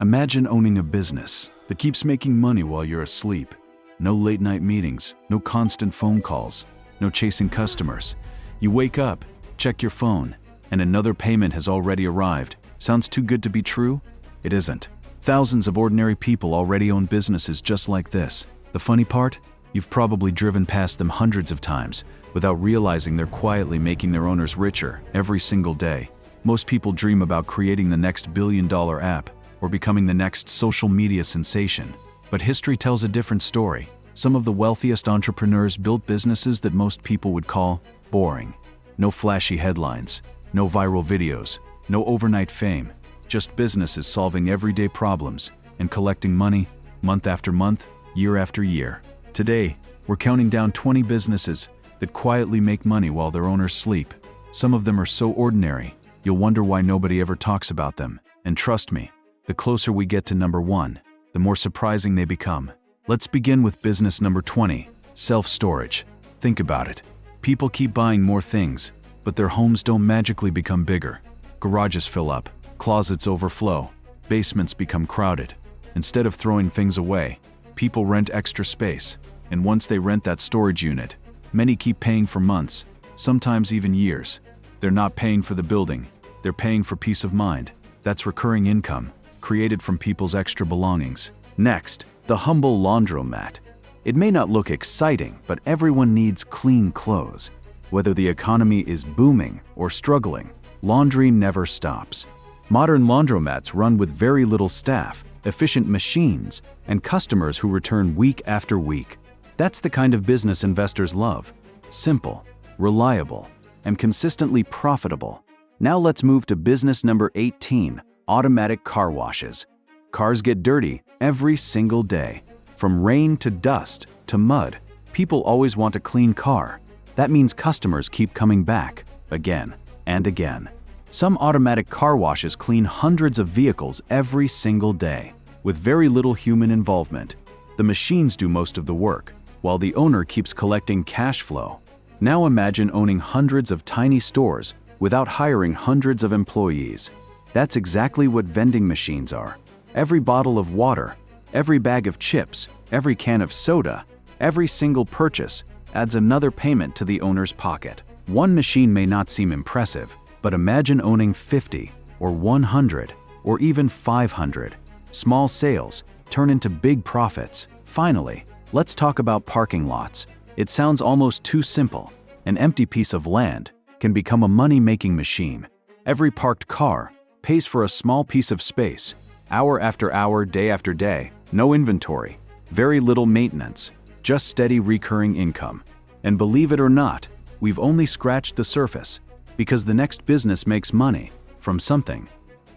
Imagine owning a business that keeps making money while you're asleep. No late night meetings, no constant phone calls, no chasing customers. You wake up, check your phone, and another payment has already arrived. Sounds too good to be true? It isn't. Thousands of ordinary people already own businesses just like this. The funny part? You've probably driven past them hundreds of times without realizing they're quietly making their owners richer every single day. Most people dream about creating the next billion-dollar app or becoming the next social media sensation. But history tells a different story. Some of the wealthiest entrepreneurs built businesses that most people would call boring. No flashy headlines, no viral videos, no overnight fame, just businesses solving everyday problems and collecting money month after month, year after year. Today, we're counting down 20 businesses that quietly make money while their owners sleep. Some of them are so ordinary, you'll wonder why nobody ever talks about them. And trust me, the closer we get to number 1, the more surprising they become. Let's begin with business number 20, self-storage. Think about it. People keep buying more things, but their homes don't magically become bigger. Garages fill up, closets overflow, basements become crowded. Instead of throwing things away, people rent extra space, and once they rent that storage unit, many keep paying for months, sometimes even years. They're not paying for the building, they're paying for peace of mind. That's recurring income, created from people's extra belongings. Next, the humble laundromat. It may not look exciting, but everyone needs clean clothes. Whether the economy is booming or struggling, laundry never stops. Modern laundromats run with very little staff, efficient machines, and customers who return week after week. That's the kind of business investors love. Simple, reliable, and consistently profitable. Now let's move to business number 18, automatic car washes. Cars get dirty every single day. From rain to dust to mud, people always want a clean car. That means customers keep coming back, again and again. Some automatic car washes clean hundreds of vehicles every single day, with very little human involvement. The machines do most of the work, while the owner keeps collecting cash flow. Now imagine owning hundreds of tiny stores without hiring hundreds of employees. That's exactly what vending machines are. Every bottle of water, every bag of chips, every can of soda, every single purchase adds another payment to the owner's pocket. One machine may not seem impressive, but imagine owning 50 or 100 or even 500. Small sales turn into big profits. Finally, let's talk about parking lots. It sounds almost too simple. An empty piece of land can become a money-making machine. Every parked car pays for a small piece of space, hour after hour, day after day. No inventory, very little maintenance, just steady recurring income. And believe it or not, we've only scratched the surface, because the next business makes money from something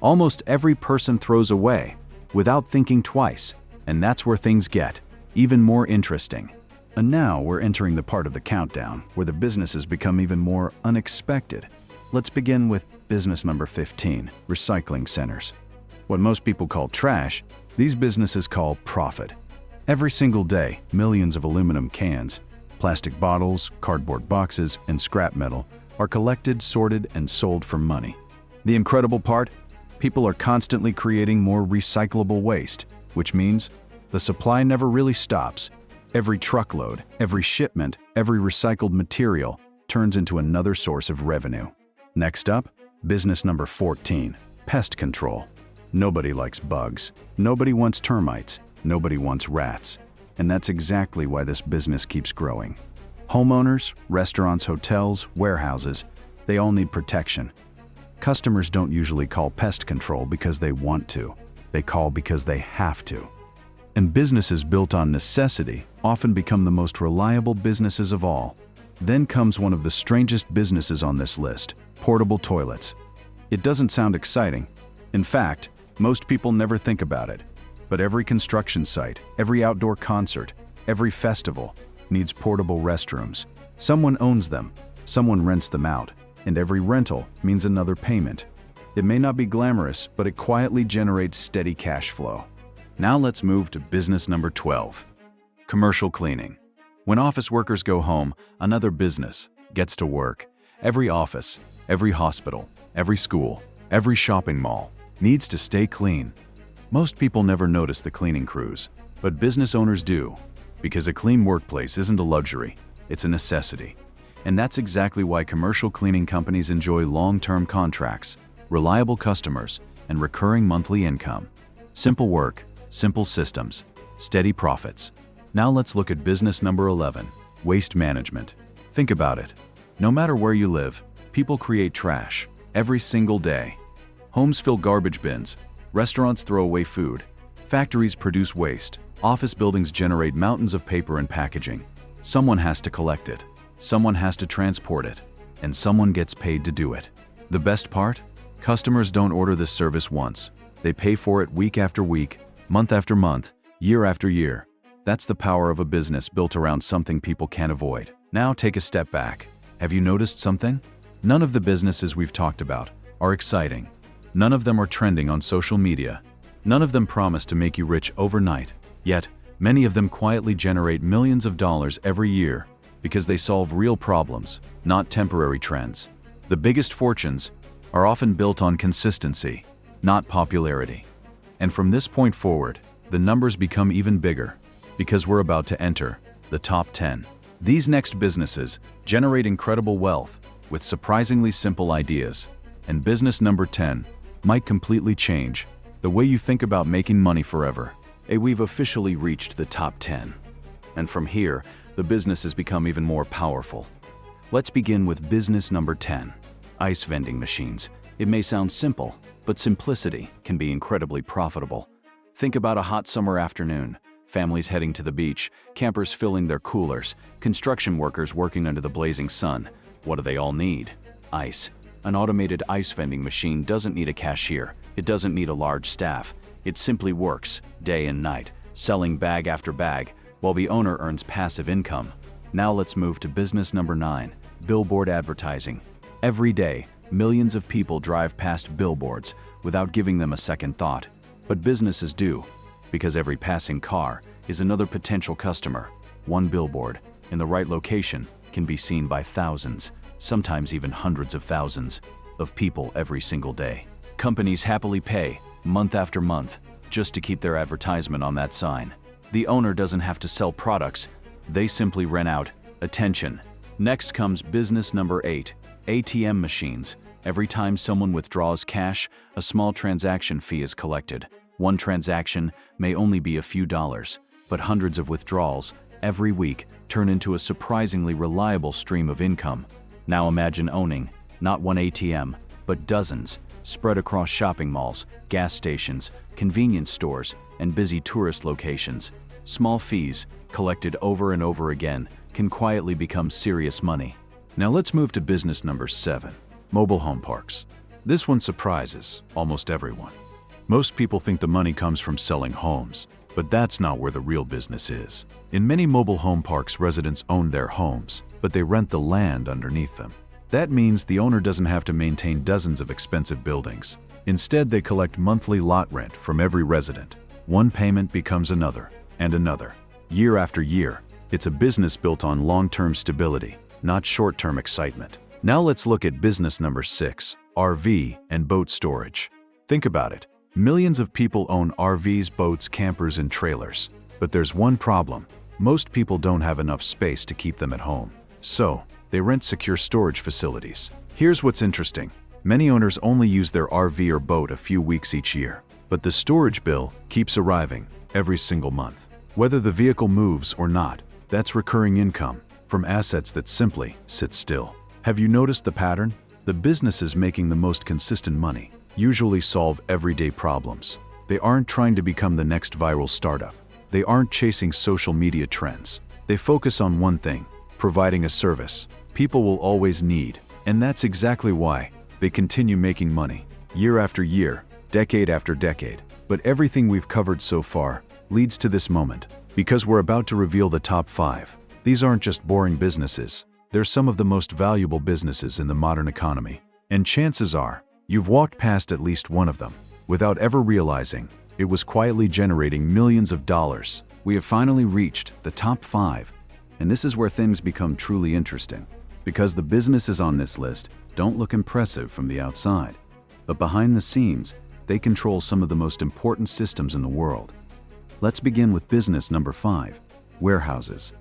almost every person throws away without thinking twice, and that's where things get even more interesting. And now we're entering the part of the countdown where the businesses become even more unexpected. Let's begin with business number 15, recycling centers. What most people call trash, these businesses call profit. Every single day, millions of aluminum cans, plastic bottles, cardboard boxes, and scrap metal are collected, sorted, and sold for money. The incredible part? People are constantly creating more recyclable waste, which means the supply never really stops. Every truckload, every shipment, every recycled material turns into another source of revenue. Next up, business number 14, pest control. Nobody likes bugs. Nobody wants termites. Nobody wants rats. And that's exactly why this business keeps growing. Homeowners, restaurants, hotels, warehouses, they all need protection. Customers don't usually call pest control because they want to. They call because they have to. And businesses built on necessity often become the most reliable businesses of all. Then comes one of the strangest businesses on this list, portable toilets. It doesn't sound exciting. In fact, most people never think about it. But every construction site, every outdoor concert, every festival needs portable restrooms. Someone owns them, someone rents them out, and every rental means another payment. It may not be glamorous, but it quietly generates steady cash flow. Now let's move to business number 12, commercial cleaning. When office workers go home, another business gets to work. Every office, every hospital, every school, every shopping mall needs to stay clean. Most people never notice the cleaning crews, but business owners do, because a clean workplace isn't a luxury, it's a necessity. And that's exactly why commercial cleaning companies enjoy long-term contracts, reliable customers, and recurring monthly income. Simple work, simple systems, steady profits. Now let's look at business number 11, waste management. Think about it. No matter where you live, people create trash every single day. Homes fill garbage bins, restaurants throw away food, factories produce waste, office buildings generate mountains of paper and packaging. Someone has to collect it, someone has to transport it, and someone gets paid to do it. The best part? Customers don't order this service once. They pay for it week after week, month after month, year after year. That's the power of a business built around something people can't avoid. Now take a step back. Have you noticed something? None of the businesses we've talked about are exciting. None of them are trending on social media. None of them promise to make you rich overnight. Yet, many of them quietly generate millions of dollars every year because they solve real problems, not temporary trends. The biggest fortunes are often built on consistency, not popularity. And from this point forward, the numbers become even bigger because we're about to enter the top 10. These next businesses generate incredible wealth with surprisingly simple ideas. And business number 10 might completely change the way you think about making money forever. We've officially reached the top 10. And from here, the business has become even more powerful. Let's begin with business number 10, ice vending machines. It may sound simple, but simplicity can be incredibly profitable. Think about a hot summer afternoon. Families heading to the beach, campers filling their coolers, construction workers working under the blazing sun. What do they all need? Ice. An automated ice vending machine doesn't need a cashier. It doesn't need a large staff. It simply works, day and night, selling bag after bag, while the owner earns passive income. Now let's move to business number 9, billboard advertising. Every day, millions of people drive past billboards without giving them a second thought. But businesses do, because every passing car is another potential customer. One billboard, in the right location, can be seen by thousands, sometimes even hundreds of thousands, of people every single day. Companies happily pay, month after month, just to keep their advertisement on that sign. The owner doesn't have to sell products, they simply rent out attention. Next comes business number 8, ATM machines. Every time someone withdraws cash, a small transaction fee is collected. One transaction may only be a few dollars, but hundreds of withdrawals every week turn into a surprisingly reliable stream of income. Now imagine owning not one ATM, but dozens, spread across shopping malls, gas stations, convenience stores, and busy tourist locations. Small fees, collected over and over again, can quietly become serious money. Now let's move to business number 7, mobile home parks. This one surprises almost everyone. Most people think the money comes from selling homes, but that's not where the real business is. In many mobile home parks, residents own their homes, but they rent the land underneath them. That means the owner doesn't have to maintain dozens of expensive buildings. Instead, they collect monthly lot rent from every resident. One payment becomes another, and another. Year after year, it's a business built on long-term stability, not short-term excitement. Now let's look at business number 6, RV and boat storage. Think about it. Millions of people own RVs, boats, campers, and trailers. But there's one problem. Most people don't have enough space to keep them at home. So, they rent secure storage facilities. Here's what's interesting. Many owners only use their RV or boat a few weeks each year. But the storage bill keeps arriving every single month. Whether the vehicle moves or not, that's recurring income from assets that simply sit still. Have you noticed the pattern? The businesses making the most consistent money usually solve everyday problems. They aren't trying to become the next viral startup. They aren't chasing social media trends. They focus on one thing, providing a service people will always need. And that's exactly why they continue making money, year after year, decade after decade. But everything we've covered so far leads to this moment, because we're about to reveal the top 5. These aren't just boring businesses. They're some of the most valuable businesses in the modern economy. And chances are, you've walked past at least one of them without ever realizing it was quietly generating millions of dollars. We have finally reached the top 5, and this is where things become truly interesting, because the businesses on this list don't look impressive from the outside. But behind the scenes, They control some of the most important systems in the world. Let's begin with business number 5, warehouses.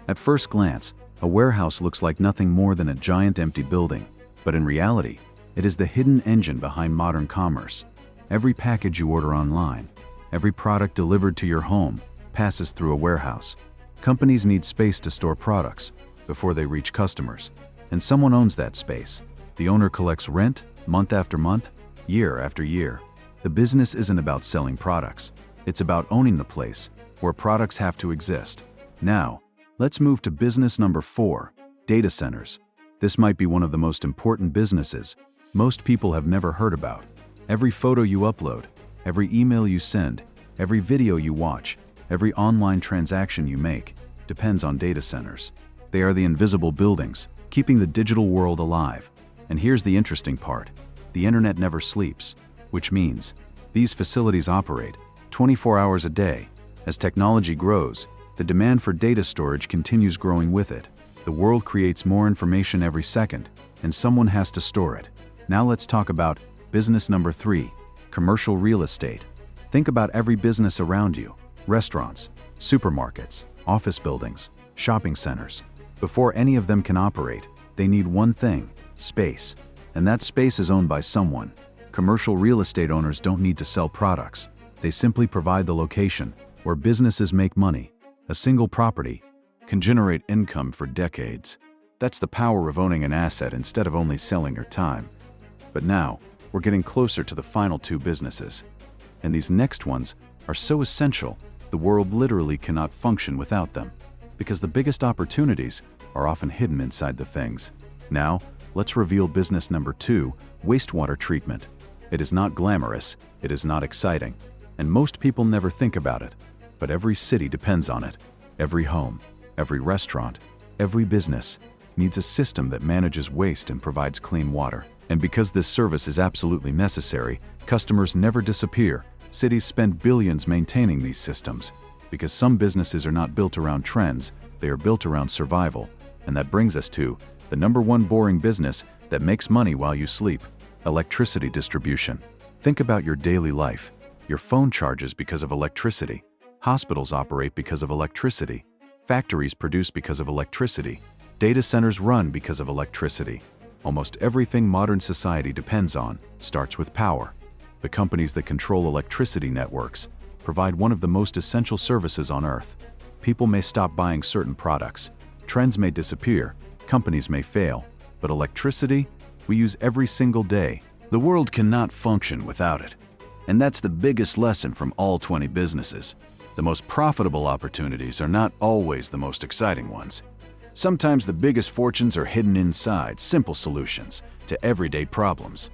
At first glance, a warehouse looks like nothing more than a giant empty building, but in reality, it is the hidden engine behind modern commerce. Every package you order online, every product delivered to your home, passes through a warehouse. Companies need space to store products before they reach customers, and someone owns that space. The owner collects rent month after month, year after year. The business isn't about selling products. It's about owning the place where products have to exist. Now, let's move to business number 4, data centers. This might be one of the most important businesses most people have never heard about. Every photo you upload, every email you send, every video you watch, every online transaction you make depends on data centers. They are the invisible buildings, keeping the digital world alive. And here's the interesting part. The internet never sleeps, which means these facilities operate 24 hours a day. As technology grows, the demand for data storage continues growing with it. The world creates more information every second, and someone has to store it. Now let's talk about business number 3, commercial real estate. Think about every business around you: restaurants, supermarkets, office buildings, shopping centers. Before any of them can operate, they need one thing: space. And that space is owned by someone. Commercial real estate owners don't need to sell products. They simply provide the location where businesses make money. A single property can generate income for decades. That's the power of owning an asset instead of only selling your time. But now, we're getting closer to the final 2 businesses. And these next ones are so essential, the world literally cannot function without them, because the biggest opportunities are often hidden inside the things. Now, let's reveal business number 2, wastewater treatment. It is not glamorous, it is not exciting, and most people never think about it. But every city depends on it. Every home, every restaurant, every business needs a system that manages waste and provides clean water. And because this service is absolutely necessary, customers never disappear. Cities spend billions maintaining these systems. Because some businesses are not built around trends, they are built around survival. And that brings us to the number 1 boring business that makes money while you sleep: electricity distribution. Think about your daily life. Your phone charges because of electricity. Hospitals operate because of electricity. Factories produce because of electricity. Data centers run because of electricity. Almost everything modern society depends on starts with power. The companies that control electricity networks provide one of the most essential services on Earth. People may stop buying certain products. Trends may disappear. Companies may fail. But electricity, we use every single day. The world cannot function without it. And that's the biggest lesson from all 20 businesses. The most profitable opportunities are not always the most exciting ones. Sometimes the biggest fortunes are hidden inside simple solutions to everyday problems.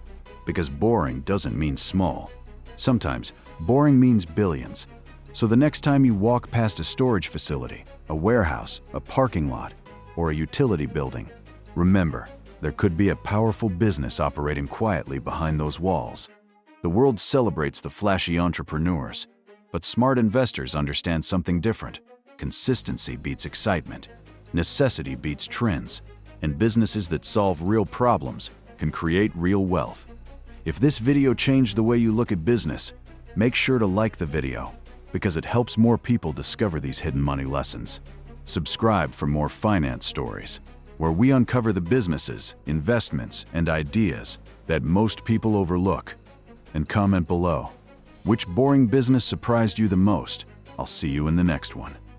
Because boring doesn't mean small. Sometimes boring means billions. So the next time you walk past a storage facility, a warehouse, a parking lot, or a utility building, remember, there could be a powerful business operating quietly behind those walls. The world celebrates the flashy entrepreneurs, but smart investors understand something different. Consistency beats excitement. Necessity beats trends. And businesses that solve real problems can create real wealth. If this video changed the way you look at business, make sure to like the video, because it helps more people discover these hidden money lessons. Subscribe for more finance stories, where we uncover the businesses, investments, and ideas that most people overlook. And comment below, which boring business surprised you the most? I'll see you in the next one.